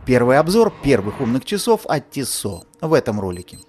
Первый обзор первых умных часов от Tissot в этом ролике.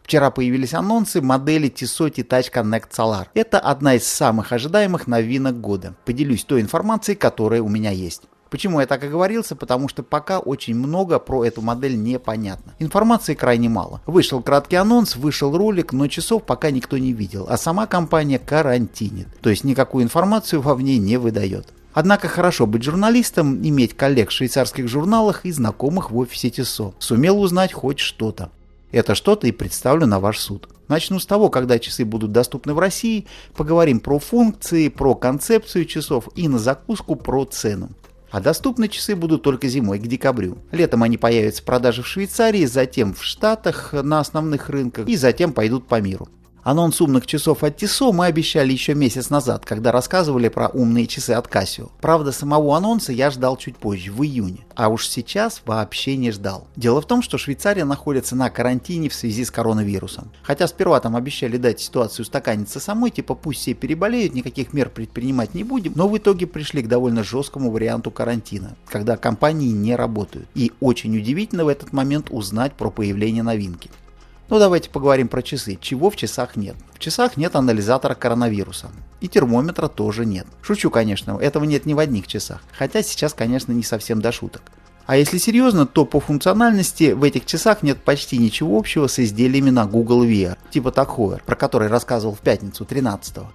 Вчера появились анонсы модели Tissot T-Touch Connect Solar. Это одна из самых ожидаемых новинок года. Поделюсь той информацией, которая у меня есть. Почему я так оговорился? Потому что пока очень много про эту модель непонятно. Информации крайне мало. Вышел краткий анонс, вышел ролик, но часов пока никто не видел, а сама компания карантинит. То есть никакую информацию вовне не выдает. Однако хорошо быть журналистом, иметь коллег в швейцарских журналах и знакомых в офисе Tissot. Сумел узнать хоть что-то. Это что-то и представлю на ваш суд. Начну с того, когда часы будут доступны в России, поговорим про функции, про концепцию часов и на закуску про цену. А доступны часы будут только зимой, к декабрю. Летом они появятся в продаже в Швейцарии, затем в Штатах на основных рынках и затем пойдут по миру. Анонс умных часов от Tissot мы обещали еще месяц назад, когда рассказывали про умные часы от Casio. Правда, самого анонса я ждал чуть позже, в июне. А уж сейчас вообще не ждал. Дело в том, что Швейцария находится на карантине в связи с коронавирусом. Хотя сперва там обещали дать ситуацию устаканиться самой, типа пусть все переболеют, никаких мер предпринимать не будем, но в итоге пришли к довольно жесткому варианту карантина, когда компании не работают. И очень удивительно в этот момент узнать про появление новинки. Ну давайте поговорим про часы. Чего в часах нет? В часах нет анализатора коронавируса. И термометра тоже нет. Шучу, конечно, этого нет ни в одних часах. Хотя сейчас, конечно, не совсем до шуток. А если серьезно, то по функциональности в этих часах нет почти ничего общего с изделиями на Google VR, типа Tag Heuer, про который рассказывал в пятницу 13-го.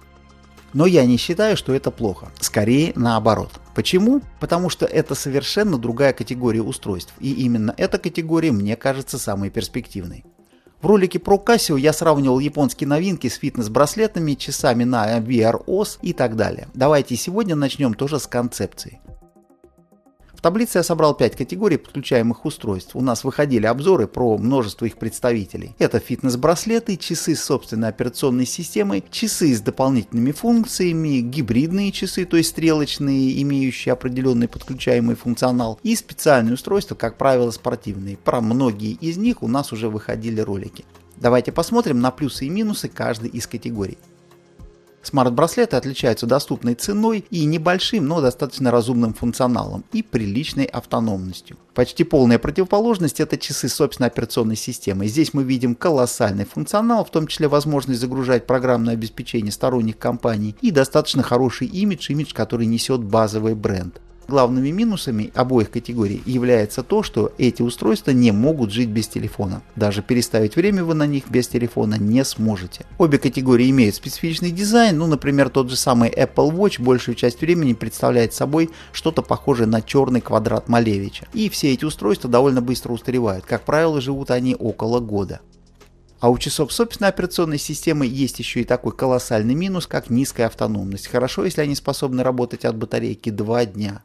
Но я не считаю, что это плохо. Скорее наоборот. Почему? Потому что это совершенно другая категория устройств. И именно эта категория мне кажется самой перспективной. В ролике про Casio я сравнивал японские новинки с фитнес-браслетами, часами на VR-OS и так далее. Давайте сегодня начнем тоже с концепции. В таблице я собрал 5 категорий подключаемых устройств. У нас выходили обзоры про множество их представителей. Это фитнес-браслеты, часы с собственной операционной системой, часы с дополнительными функциями, гибридные часы, то есть стрелочные, имеющие определенный подключаемый функционал, и специальные устройства, как правило, спортивные. Про многие из них у нас уже выходили ролики. Давайте посмотрим на плюсы и минусы каждой из категорий. Смарт-браслеты отличаются доступной ценой и небольшим, но достаточно разумным функционалом и приличной автономностью. Почти полная противоположность – это часы с собственной операционной системой. Здесь мы видим колоссальный функционал, в том числе возможность загружать программное обеспечение сторонних компаний и достаточно хороший имидж, который несет базовый бренд. Главными минусами обоих категорий является то, что эти устройства не могут жить без телефона. Даже переставить время вы на них без телефона не сможете. Обе категории имеют специфичный дизайн, например, тот же самый Apple Watch большую часть времени представляет собой что-то похожее на черный квадрат Малевича. И все эти устройства довольно быстро устаревают, как правило, живут они около года. А у часов собственной операционной системы есть еще и такой колоссальный минус, как низкая автономность. Хорошо, если они способны работать от батарейки 2 дня.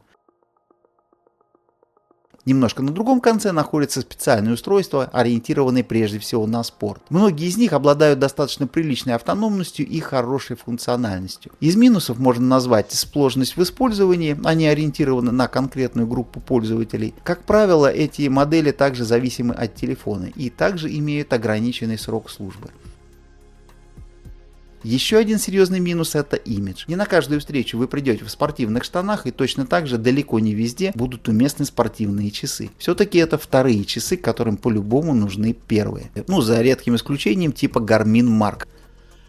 Немножко на другом конце находятся специальные устройства, ориентированные прежде всего на спорт. Многие из них обладают достаточно приличной автономностью и хорошей функциональностью. Из минусов можно назвать сложность в использовании, они ориентированы на конкретную группу пользователей. Как правило, эти модели также зависимы от телефона и также имеют ограниченный срок службы. Еще один серьезный минус – это имидж. Не на каждую встречу вы придете в спортивных штанах, и точно так же далеко не везде будут уместны спортивные часы. Все-таки это вторые часы, которым по-любому нужны первые. За редким исключением типа Garmin Mark.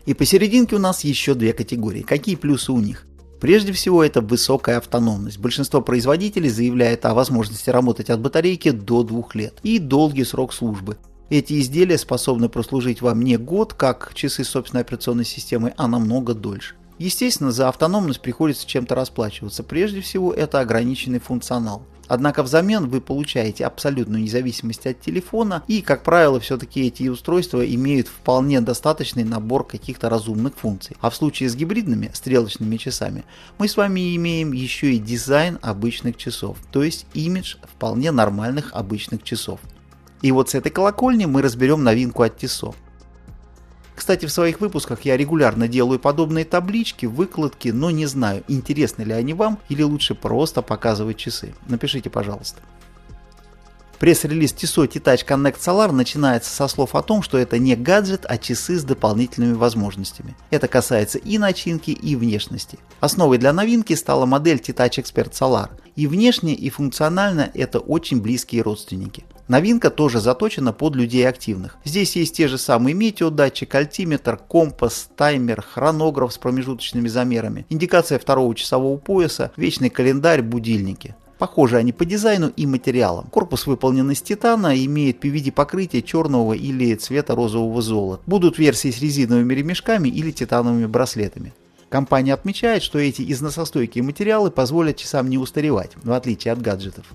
И посерединке у нас еще 2 категории. Какие плюсы у них? Прежде всего, это высокая автономность. Большинство производителей заявляет о возможности работать от батарейки до 2 лет и долгий срок службы. Эти изделия способны прослужить вам не год, как часы с собственной операционной системой, а намного дольше. Естественно, за автономность приходится чем-то расплачиваться. Прежде всего, это ограниченный функционал. Однако взамен вы получаете абсолютную независимость от телефона и, как правило, все-таки эти устройства имеют вполне достаточный набор каких-то разумных функций. А в случае с гибридными стрелочными часами мы с вами имеем еще и дизайн обычных часов, то есть имидж вполне нормальных обычных часов. И вот с этой колокольни мы разберем новинку от Tissot. Кстати, в своих выпусках я регулярно делаю подобные таблички, выкладки, но не знаю, интересны ли они вам или лучше просто показывать часы. Напишите, пожалуйста. Пресс-релиз Tissot T-Touch Connect Solar начинается со слов о том, что это не гаджет, а часы с дополнительными возможностями. Это касается и начинки, и внешности. Основой для новинки стала модель T-Touch Expert Solar. И внешне, и функционально это очень близкие родственники. Новинка тоже заточена под людей активных. Здесь есть те же самые метеодатчик, альтиметр, компас, таймер, хронограф с промежуточными замерами, индикация второго часового пояса, вечный календарь, будильники. Похожи они по дизайну и материалам. Корпус выполнен из титана и имеет PVD покрытие черного или цвета розового золота. Будут версии с резиновыми ремешками или титановыми браслетами. Компания отмечает, что эти износостойкие материалы позволят часам не устаревать, в отличие от гаджетов.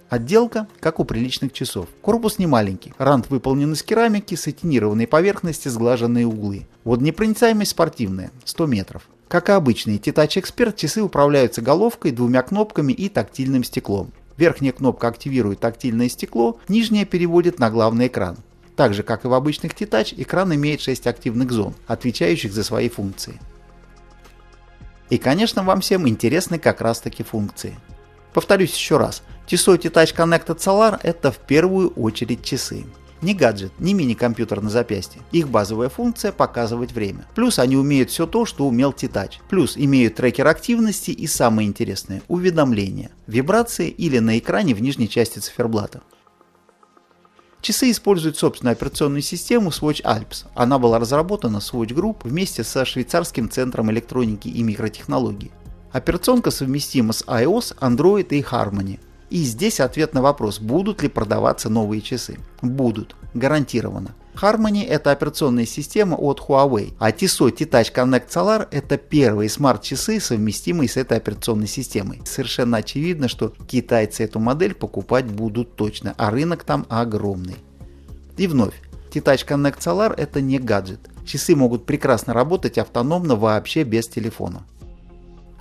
Отделка, как у приличных часов. Корпус не маленький. Рант выполнен из керамики, сатинированной поверхности, сглаженные углы. Водонепроницаемость спортивная, 100 метров. Как и обычные T-Touch Expert, часы управляются головкой, двумя кнопками и тактильным стеклом. Верхняя кнопка активирует тактильное стекло, нижняя переводит на главный экран. Так же, как и в обычных T-Touch, экран имеет 6 активных зон, отвечающих за свои функции. И, конечно, вам всем интересны как раз таки функции. Повторюсь еще раз, Tissot T-Touch Connected Solar – это в первую очередь часы. Не гаджет, не мини-компьютер на запястье. Их базовая функция – показывать время. Плюс они умеют все то, что умел T-Touch. Плюс имеют трекер активности и, самое интересное, уведомления, вибрации или на экране в нижней части циферблата. Часы используют собственную операционную систему Swatch Alps. Она была разработана Swatch Group вместе со швейцарским центром электроники и микротехнологий. Операционка совместима с iOS, Android и Harmony. И здесь ответ на вопрос, будут ли продаваться новые часы. Будут. Гарантированно. Harmony – это операционная система от Huawei, а Tissot T-Touch Connect Solar – это первые смарт-часы, совместимые с этой операционной системой. Совершенно очевидно, что китайцы эту модель покупать будут точно, а рынок там огромный. И вновь, T-Touch Connect Solar – это не гаджет. Часы могут прекрасно работать автономно вообще без телефона.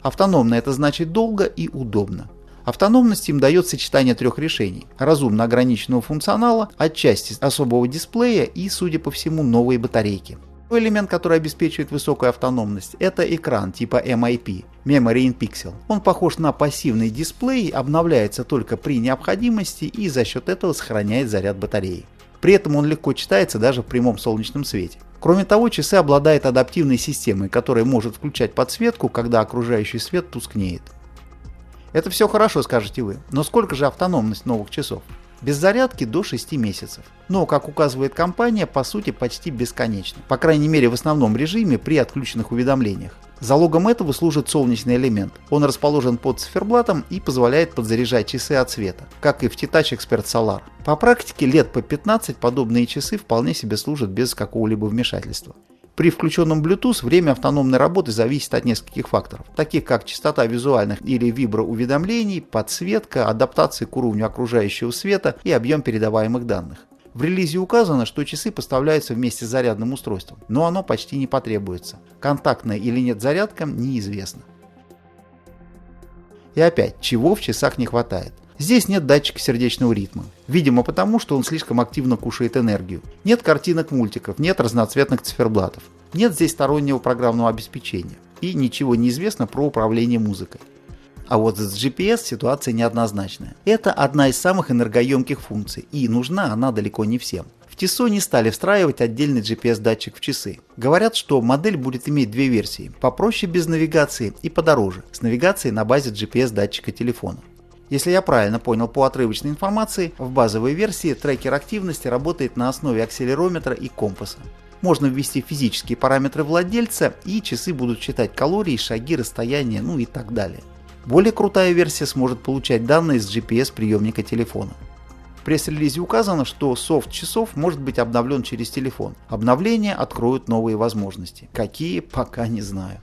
Автономно – это значит долго и удобно. Автономность им дает сочетание трех решений: разумно ограниченного функционала, отчасти особого дисплея и, судя по всему, новые батарейки. Второй элемент, который обеспечивает высокую автономность, это экран типа MIP – Memory in Pixel. Он похож на пассивный дисплей, обновляется только при необходимости и за счет этого сохраняет заряд батареи. При этом он легко читается даже в прямом солнечном свете. Кроме того, часы обладают адаптивной системой, которая может включать подсветку, когда окружающий свет тускнеет. Это все хорошо, скажете вы, но сколько же автономность новых часов? Без зарядки до 6 месяцев. Но, как указывает компания, по сути почти бесконечно. По крайней мере в основном режиме при отключенных уведомлениях. Залогом этого служит солнечный элемент. Он расположен под циферблатом и позволяет подзаряжать часы от света, как и в T-Touch Expert Solar. По практике лет по 15 подобные часы вполне себе служат без какого-либо вмешательства. При включенном Bluetooth время автономной работы зависит от нескольких факторов, таких как частота визуальных или виброуведомлений, подсветка, адаптация к уровню окружающего света и объем передаваемых данных. В релизе указано, что часы поставляются вместе с зарядным устройством, но оно почти не потребуется. Контактная или нет зарядка неизвестно. И опять, чего в часах не хватает? Здесь нет датчика сердечного ритма. Видимо потому, что он слишком активно кушает энергию. Нет картинок мультиков, нет разноцветных циферблатов. Нет здесь стороннего программного обеспечения. И ничего не известно про управление музыкой. А вот с GPS ситуация неоднозначная. Это одна из самых энергоемких функций, и нужна она далеко не всем. В Tissot не стали встраивать отдельный GPS-датчик в часы. Говорят, что модель будет иметь две версии: попроще без навигации и подороже, с навигацией на базе GPS-датчика телефона. Если я правильно понял по отрывочной информации, в базовой версии трекер активности работает на основе акселерометра и компаса. Можно ввести физические параметры владельца, и часы будут считать калории, шаги, расстояние, ну и так далее. Более крутая версия сможет получать данные с GPS-приемника телефона. В пресс-релизе указано, что софт часов может быть обновлен через телефон. Обновления откроют новые возможности. Какие, пока не знаю.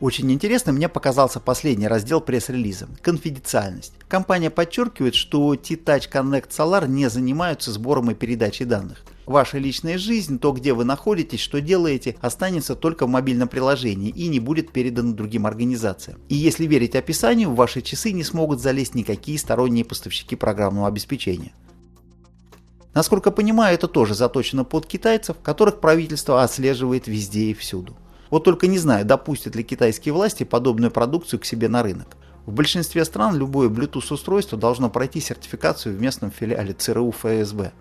Очень интересно мне показался последний раздел пресс-релиза – конфиденциальность. Компания подчеркивает, что T-Touch Connect Solar не занимаются сбором и передачей данных. Ваша личная жизнь, то, где вы находитесь, что делаете, останется только в мобильном приложении и не будет передано другим организациям. И если верить описанию, в ваши часы не смогут залезть никакие сторонние поставщики программного обеспечения. Насколько понимаю, это тоже заточено под китайцев, которых правительство отслеживает везде и всюду. Вот только не знаю, допустят ли китайские власти подобную продукцию к себе на рынок. В большинстве стран любое Bluetooth устройство должно пройти сертификацию в местном филиале ЦРУ ФСБ.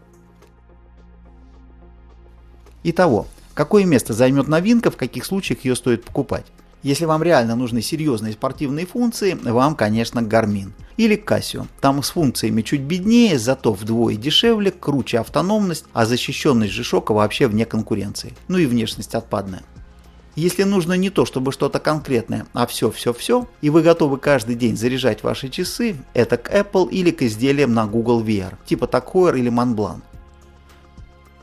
Итого, какое место займет новинка, в каких случаях ее стоит покупать? Если вам реально нужны серьезные спортивные функции, вам, конечно, Garmin или Casio. Там с функциями чуть беднее, зато вдвое дешевле, круче автономность, а защищенность G-Shock вообще вне конкуренции. Ну и внешность отпадная. Если нужно не то чтобы что-то конкретное, а все, и вы готовы каждый день заряжать ваши часы, это к Apple или к изделиям на Google VR, типа Tag Heuer или Montblanc.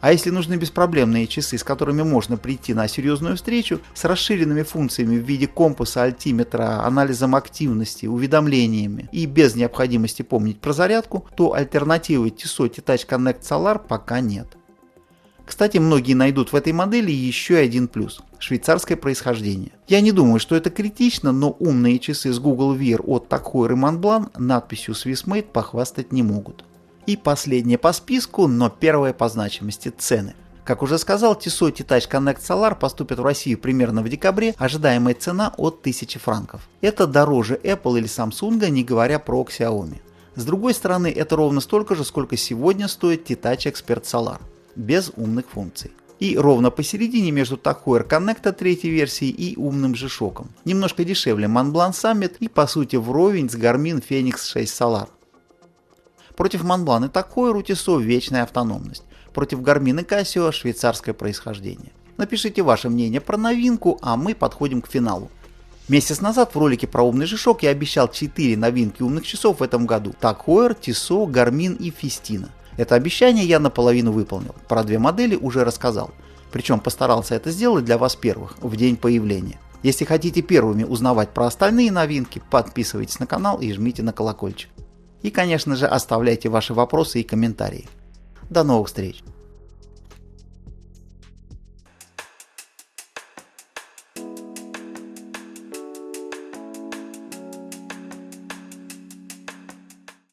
А если нужны беспроблемные часы, с которыми можно прийти на серьезную встречу, с расширенными функциями в виде компаса, альтиметра, анализом активности, уведомлениями и без необходимости помнить про зарядку, то альтернативы Tissot Touch Connect Solar пока нет. Кстати, многие найдут в этой модели еще один плюс – швейцарское происхождение. Я не думаю, что это критично, но умные часы с Google Wear от Tag Heuer и Montblanc надписью Swissmade похвастать не могут. И последнее по списку, но первое по значимости – цены. Как уже сказал, Tissot Touch Connect Solar поступит в Россию примерно в декабре, ожидаемая цена от 1000 франков. Это дороже Apple или Samsung, не говоря про Xiaomi. С другой стороны, это ровно столько же, сколько сегодня стоит T-Touch Expert Solar, без умных функций. И ровно посередине между Tag Heuer Connect 3 версией и умным G-Shock. Немножко дешевле Montblanc Summit и по сути вровень с Garmin Fenix 6 Solar. Против Montblanc и Tag Heuer у Tissot вечная автономность. Против Garmin и Casio швейцарское происхождение. Напишите ваше мнение про новинку, а мы подходим к финалу. Месяц назад в ролике про умный G-Shock я обещал 4 новинки умных часов в этом году. Tag Heuer, Tissot, Garmin и Festina. Это обещание я наполовину выполнил. Про 2 модели уже рассказал. Причем постарался это сделать для вас первых, в день появления. Если хотите первыми узнавать про остальные новинки, подписывайтесь на канал и жмите на колокольчик. И, конечно же, оставляйте ваши вопросы и комментарии. До новых встреч!